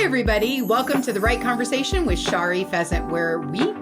everybody. Welcome to The Right Conversation with 𝐒𝐲𝐕 Pheasant, where we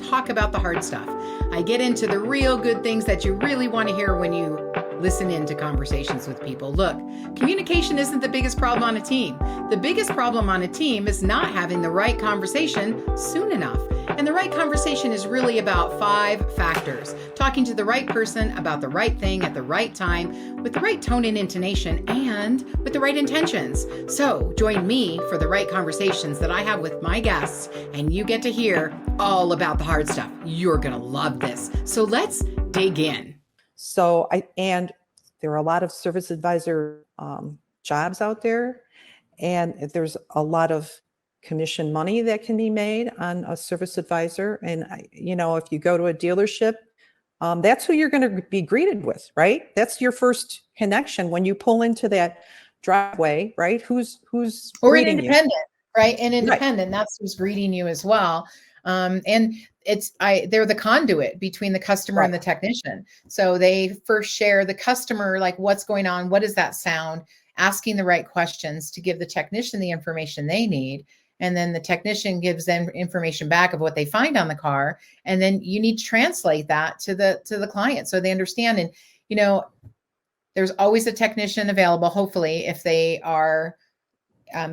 talk about the hard stuff. I get into the real good things that you really want to hear when you listen into conversations with people. Look, communication isn't the biggest problem on a team. The biggest problem on a team is not having the right conversation soon enough. And the right conversation is really about 5 factors. Talking to the right person about the right thing at the right time, with the right tone and intonation, and with the right intentions. So join me for the right conversations that I have with my guests, and you get to hear all about the hard stuff. You're going to love this. So let's dig in. And there are a lot of service advisor jobs out there, and there's a lot of commission money that can be made on a service advisor. And, if you go to a dealership, that's who you're going to be greeted with, right? That's your first connection when you pull into that driveway, right? Who's or greeting an independent, you? Right? An independent, right. That's who's greeting you as well. And they're the conduit between the customer and the technician. So they first share the customer, like what's going on, what does that sound, asking the right questions to give the technician the information they need. And then the technician gives them information back of what they find on the car. And then you need to translate that to the client so they understand. And, there's always a technician available, hopefully, if they are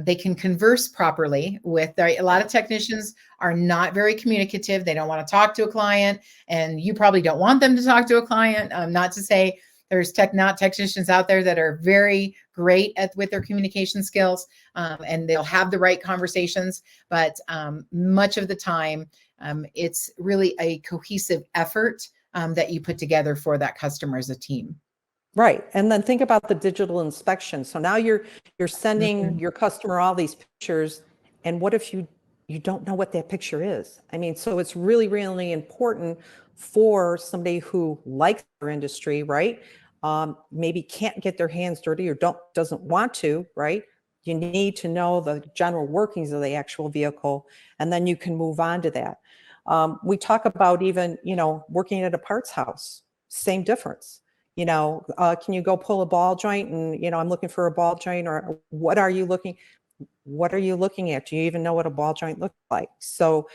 they can converse properly with a lot of technicians are not very communicative. They don't want to talk to a client, and you probably don't want them to talk to a client. Not to say there's technicians out there that are very great with their communication skills, and they'll have the right conversations. But much of the time, it's really a cohesive effort that you put together for that customer as a team. Right. And then think about the digital inspection. So now you're sending your customer all these pictures. And what if you don't know what that picture is? I mean, so it's really, really important for somebody who likes their industry, right? Maybe can't get their hands dirty or doesn't want to, right? You need to know the general workings of the actual vehicle, and then you can move on to that. We talk about even, working at a parts house, same difference. Can you go pull a ball joint? And, I'm looking for a ball joint, or what are you looking at? Do you even know what a ball joint looks like? So,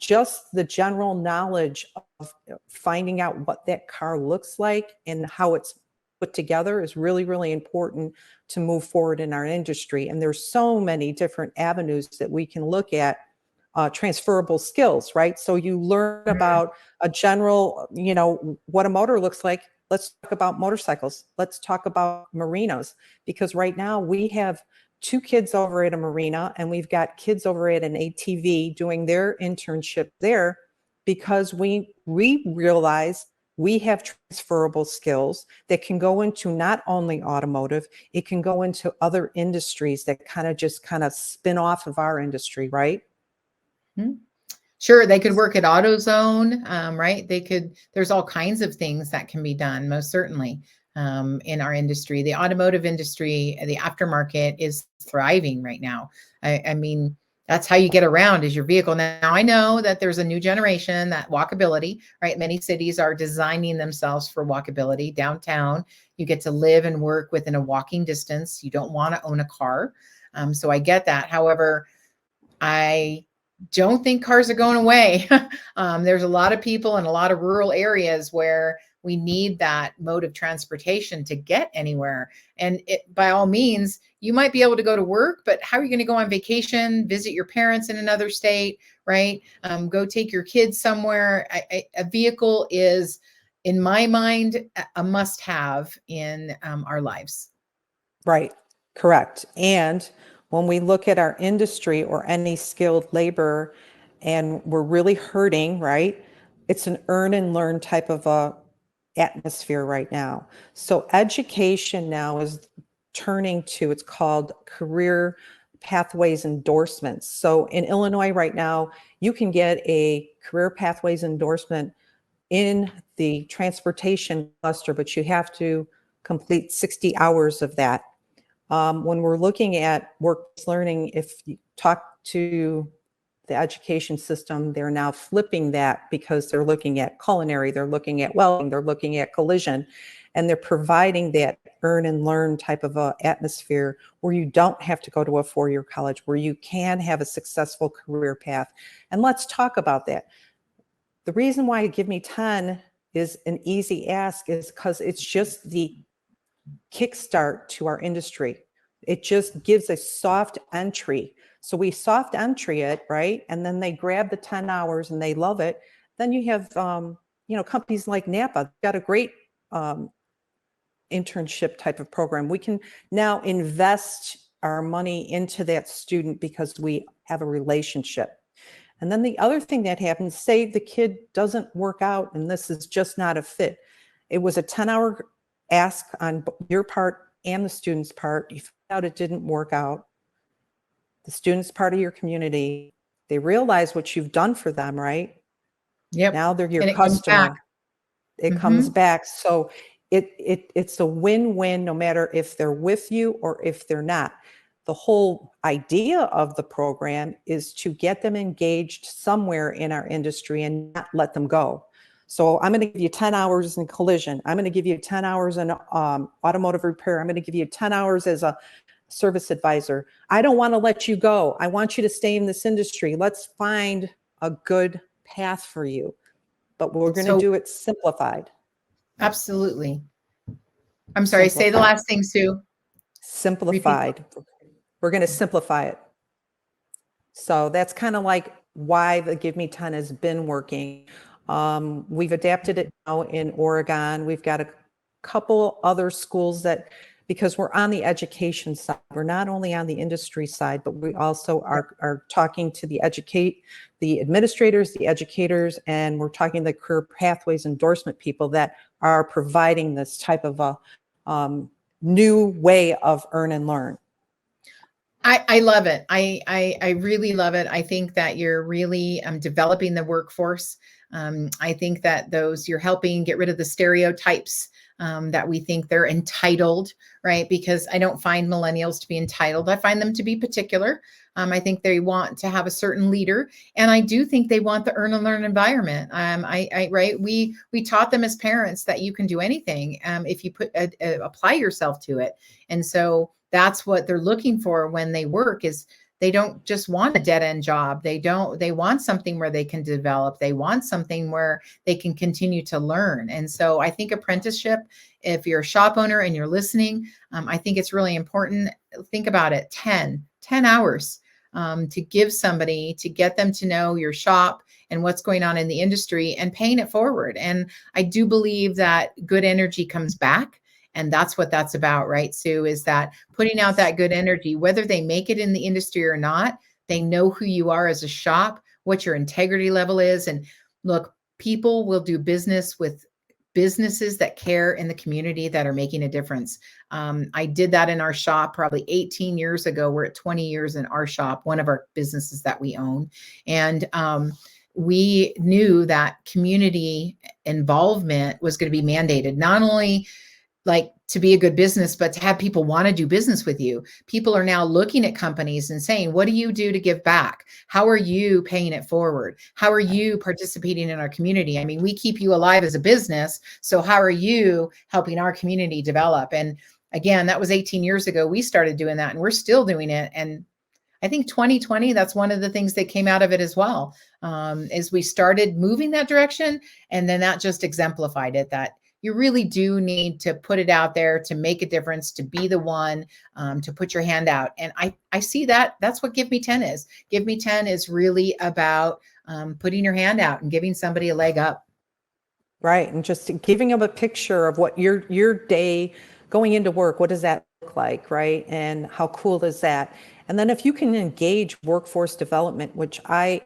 just the general knowledge of finding out what that car looks like and how it's put together is really, really important to move forward in our industry. And there's so many different avenues that we can look at. Transferable skills, right? So you learn about a general, what a motor looks like. Let's talk about motorcycles. Let's talk about marinas, because right now we have 2 kids over at a marina, and we've got kids over at an ATV doing their internship there, because we realize we have transferable skills that can go into not only automotive, it can go into other industries that kind of spin off of our industry, right? Mm-hmm. Sure, they could work at AutoZone, right? There's all kinds of things that can be done, most certainly, in our industry. The automotive industry, the aftermarket is thriving right now. I mean, that's how you get around, is your vehicle. Now, I know that there's a new generation, that walkability, right? Many cities are designing themselves for walkability. Downtown, you get to live and work within a walking distance. You don't want to own a car. So I get that. However, I don't think cars are going away. There's a lot of people in a lot of rural areas where we need that mode of transportation to get anywhere. And by all means, you might be able to go to work, but how are you going to go on vacation, visit your parents in another state, right? Go take your kids somewhere. A vehicle is, in my mind, a must-have in our lives. Right. Correct. And when we look at our industry or any skilled labor and we're really hurting, right? It's an earn and learn type of a atmosphere right now. So education now is turning to, it's called career pathways endorsements. So in Illinois right now, you can get a career pathways endorsement in the transportation cluster, but you have to complete 60 hours of that. When we're looking at workplace learning, if you talk to the education system, they're now flipping that, because they're looking at culinary, they're looking at welding, they're looking at collision. and they're providing that earn and learn type of a atmosphere where you don't have to go to a four-year college, where you can have a successful career path. And let's talk about that. The reason why Give Me 10 is an easy ask is because it's just the kickstart to our industry. It just gives a soft entry. So we soft entry it, right? And then they grab the 10 hours and they love it. Then you have, companies like Napa got a great internship type of program. We can now invest our money into that student because we have a relationship. And then the other thing that happens, say the kid doesn't work out and this is just not a fit. It was a 10-hour ask on your part and the student's part. You found out it didn't work out. The student's part of your community. They realize what you've done for them, right? Yep. Now they're your And it comes customer. back. It comes back. So it's a win-win no matter if they're with you or if they're not. The whole idea of the program is to get them engaged somewhere in our industry and not let them go. So I'm going to give you 10 hours in collision. I'm going to give you 10 hours in automotive repair. I'm going to give you 10 hours as a service advisor. I don't want to let you go. I want you to stay in this industry. Let's find a good path for you. But we're going to do it simplified. Absolutely. I'm sorry, say the last thing, Sue. Simplified. We're going to simplify it. So that's kind of like why the Give Me 10 has been working. We've adapted it now in Oregon. We've got a couple other schools that, because we're on the education side, we're not only on the industry side, but we also are talking to the administrators, the educators, and we're talking to the career pathways endorsement people that are providing this type of a new way of earn and learn. I love it. I really love it. I think that you're really developing the workforce. I think that you're helping get rid of the stereotypes that we think they're entitled, right? Because I don't find millennials to be entitled. I find them to be particular. I think they want to have a certain leader, and I do think they want the earn and learn environment. Right? We taught them as parents that you can do anything if you apply yourself to it, and so that's what they're looking for when they work. Is they don't just want a dead-end job. They want something where they can develop. They want something where they can continue to learn. And so I think apprenticeship, if you're a shop owner and you're listening, I think it's really important. Think about it, 10 hours to give somebody, to get them to know your shop and what's going on in the industry and paying it forward. And I do believe that good energy comes back. And that's what that's about, right, Sue, is that putting out that good energy, whether they make it in the industry or not, they know who you are as a shop, what your integrity level is. And look, people will do business with businesses that care in the community, that are making a difference. I did that in our shop probably 18 years ago. We're at 20 years in our shop, one of our businesses that we own. And we knew that community involvement was going to be mandated, not only like to be a good business, but to have people want to do business with you. People are now looking at companies and saying, what do you do to give back? How are you paying it forward? How are you participating in our community? I mean, we keep you alive as a business. So how are you helping our community develop? And again, that was 18 years ago. We started doing that and we're still doing it. And I think 2020, that's one of the things that came out of it as well, is we started moving that direction. And then that just exemplified it, that you really do need to put it out there to make a difference, to be the one, to put your hand out. And I see that that's what Give Me 10 is. Give Me 10 is really about putting your hand out and giving somebody a leg up. Right. And just giving them a picture of what your day going into work, what does that look like, right? And how cool is that? And then if you can engage workforce development, which I'm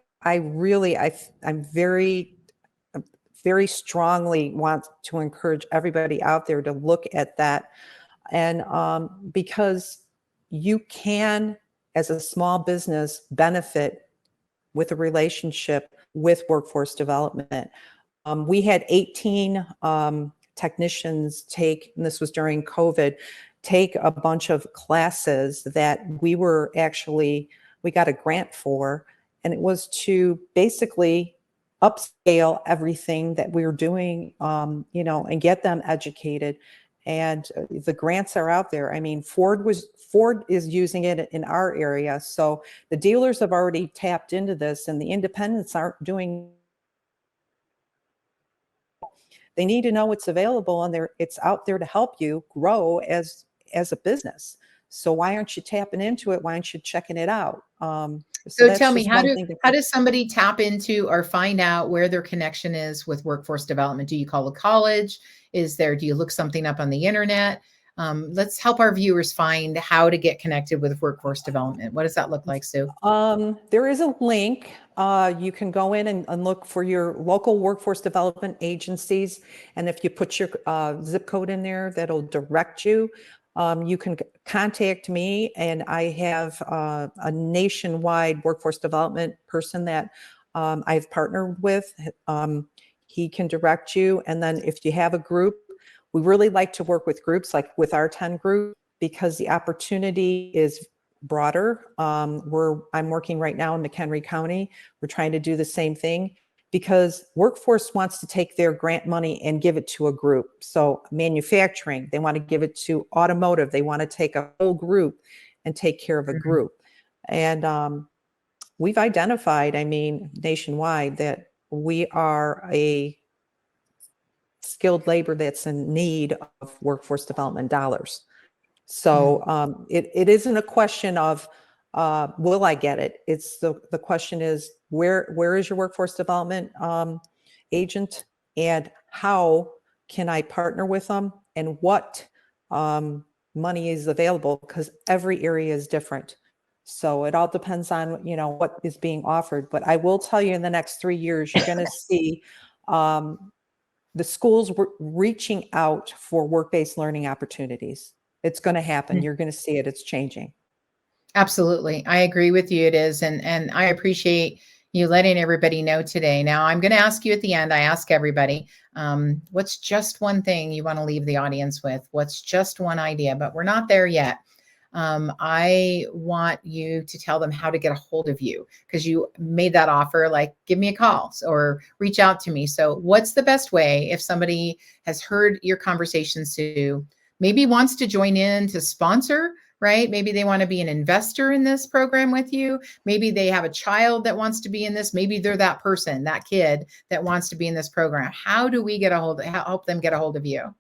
very strongly want to encourage everybody out there to look at that. And because you can, as a small business, benefit with a relationship with workforce development. We had 18 technicians take, and this was during COVID, take a bunch of classes that we got a grant for, and it was to basically upscale everything that we're doing, you know, and get them educated. And the grants are out there. I mean, Ford is using it in our area. So the dealers have already tapped into this, and the independents aren't doing. They need to know it's available, and it's out there to help you grow as a business. So why aren't you tapping into it? Why aren't you checking it out? So So that's tell me, just one thing. how does somebody tap into or find out where their connection is with workforce development? Do you call a college? Do you look something up on the internet? Let's help our viewers find how to get connected with workforce development. What does that look like, Sue? There is a link. You can go in and look for your local workforce development agencies. And if you put your zip code in there, that'll direct you. You can contact me, and I have a nationwide workforce development person that I've partnered with. He can direct you. And then if you have a group, we really like to work with groups like with our 10 group, because the opportunity is broader. I'm working right now in McHenry County. We're trying to do the same thing, because workforce wants to take their grant money and give it to a group. So manufacturing, they want to give it to automotive. They want to take a whole group and take care of a group. And we've identified, I mean, nationwide, that we are a skilled labor that's in need of workforce development dollars. So it isn't a question of will I get it? It's the question is where is your workforce development agent, and how can I partner with them, and what money is available, because every area is different. So it all depends on, you know, what is being offered. But I will tell you, in the next 3 years, you're going to see the schools reaching out for work-based learning opportunities. It's going to happen. You're going to see it. It's changing. Absolutely. I agree with you. It is. And I appreciate you letting everybody know today. Now, I'm going to ask you at the end, I ask everybody, what's just one thing you want to leave the audience with? What's just one idea? But we're not there yet. I want you to tell them how to get a hold of you, because you made that offer, like, give me a call or reach out to me. So what's the best way if somebody has heard your conversation, Sue, maybe wants to join in to sponsor, right? Maybe they want to be an investor in this program with you. Maybe they have a child that wants to be in this. Maybe they're that person, that kid that wants to be in this program. How do we help them get a hold of you?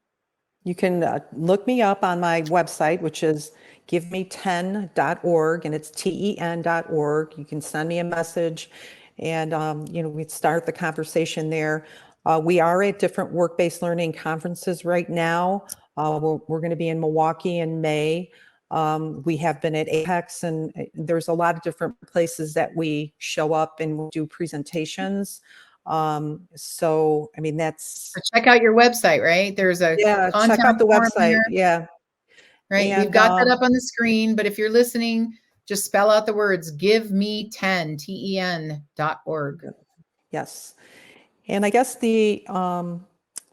You can look me up on my website, which is giveme10.org, and it's TEN.org. You can send me a message, and you know, we'd start the conversation there. We are at different work-based learning conferences right now. We're going to be in Milwaukee in May. We have been at Apex, and there's a lot of different places that we show up and do presentations. So, I mean, So check out your website, right? There's a check out the website. There, yeah. right. And, we've got that up on the screen, but if you're listening, just spell out the words giveme10, TEN.org. Yes. And I guess the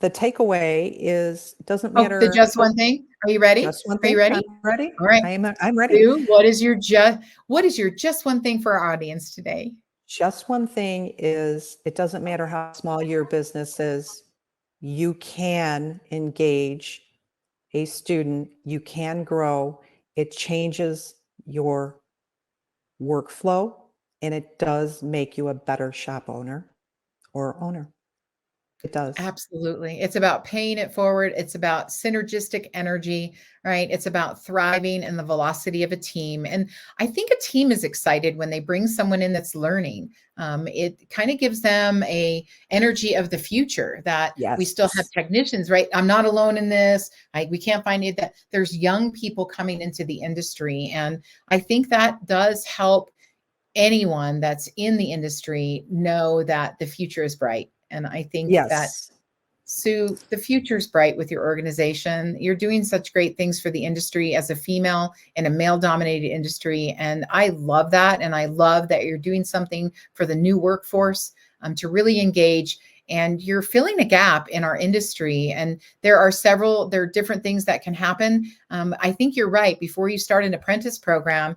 takeaway is, it doesn't matter. The just one thing. Are you ready? Just one thing. Are you ready? I'm ready. All right. I'm ready. Sue, what is your just one thing for our audience today? Just one thing is, it doesn't matter how small your business is, you can engage a student, you can grow. It changes your workflow, and it does make you a better shop owner or owner. It does. Absolutely. It's about paying it forward. It's about synergistic energy, right? It's about thriving in the velocity of a team. And I think a team is excited when they bring someone in that's learning. It kind of gives them a energy of the future, that we still have technicians, right? I'm not alone in this. We can't find it, that there's young people coming into the industry. And I think that does help anyone that's in the industry know that the future is bright. And I think that, Sue, the future's bright with your organization. You're doing such great things for the industry as a female in a male-dominated industry. And I love that. And I love that you're doing something for the new workforce to really engage. And you're filling a gap in our industry. And there are different things that can happen. I think you're right. Before you start an apprentice program,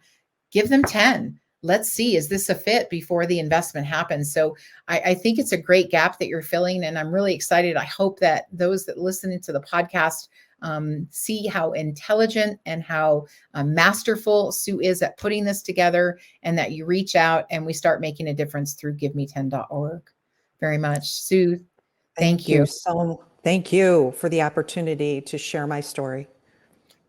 give them 10. let's see, is this a fit before the investment happens? So I think it's a great gap that you're filling, and I'm really excited. I hope that those that listen to the podcast see how intelligent and how masterful Sue is at putting this together, and that you reach out and we start making a difference through giveme10.org. Very much. Sue, thank you. Thank you for the opportunity to share my story.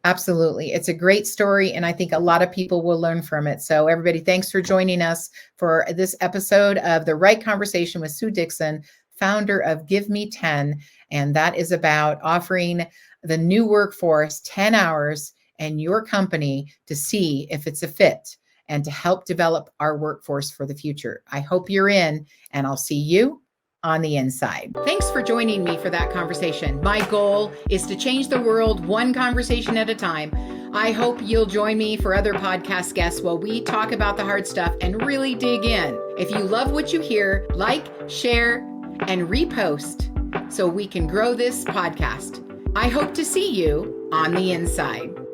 Absolutely. It's a great story, and I think a lot of people will learn from it. So everybody, thanks for joining us for this episode of The Right Conversation with Sue Dixon, founder of Give Me 10. And that is about offering the new workforce 10 hours and your company to see if it's a fit and to help develop our workforce for the future. I hope you're in, and I'll see you on the inside. Thanks for joining me for that conversation. My goal is to change the world one conversation at a time. I hope you'll join me for other podcast guests while we talk about the hard stuff and really dig in. If you love what you hear, like, share, and repost so we can grow this podcast. I hope to see you on the inside.